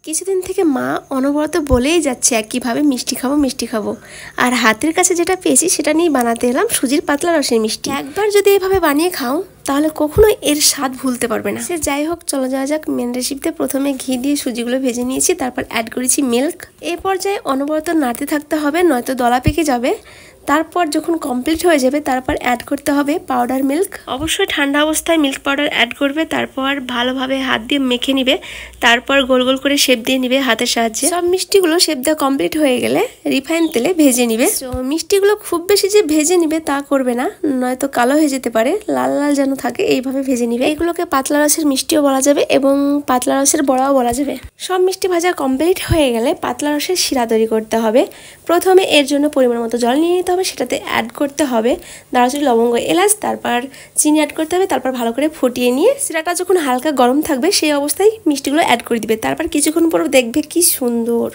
কিছুদিন থেকে মা অনবরত বলেই যাচ্ছে একইভাবে মিষ্টি খাবো মিষ্টি খাবো, আর হাতের কাছে যেটা পেয়েছি সেটা নিয়ে বানাতে এলাম সুজির পাতলা রসের মিষ্টি। একবার যদি এভাবে বানিয়ে খাও তাহলে কখনোই এর স্বাদ ভুলতে পারবে না। সে যাই হোক, চলো যাওয়া যাক মেন রেসিপিতে। প্রথমে ঘি দিয়ে সুজিগুলো ভেজে নিয়েছি, তারপর অ্যাড করেছি মিল্ক। এই পর্যায়ে অনবরত নাড়তে থাকতে হবে, নয়তো দলা পেকে যাবে। তারপর যখন কমপ্লিট হয়ে যাবে তারপর অ্যাড করতে হবে পাউডার মিল্ক। অবশ্যই ঠান্ডা অবস্থায় মিল্ক পাউডার অ্যাড করবে। তারপর ভালোভাবে হাত দিয়ে মেখে নিবে, তারপর গোল গোল করে শেপ দিয়ে নিবে হাতের সাহায্যে। সব মিষ্টিগুলো শেপ দেওয়া কমপ্লিট হয়ে গেলে রিফাইন তেলে ভেজে নিবে। তো মিষ্টিগুলো খুব বেশি যে ভেজে নিবে তা করবে না, নয়তো কালো হয়ে যেতে পারে। লাল লাল যেন থাকে এইভাবে ভেজে নিবে। এগুলোকে পাতলা রসের মিষ্টিও বলা যাবে এবং পাতলা রসের বড়াও বলা যাবে। সব মিষ্টি ভাজা কমপ্লিট হয়ে গেলে পাতলা রসের শিরা তৈরি করতে হবে। প্রথমে এর জন্য পরিমাণ মতো জল নিয়ে নিতে হবে, সেটাতে অ্যাড করতে হবে দারুচিনি, লবঙ্গ, এলাচ, তারপর চিনি অ্যাড করতে হবে। তারপর ভালো করে ফুটিয়ে নিয়ে শিরাটা যখন হালকা গরম থাকবে সেই অবস্থায় মিষ্টিগুলো অ্যাড করে দিবে। তারপর কিছুক্ষণ পর দেখবে কি সুন্দর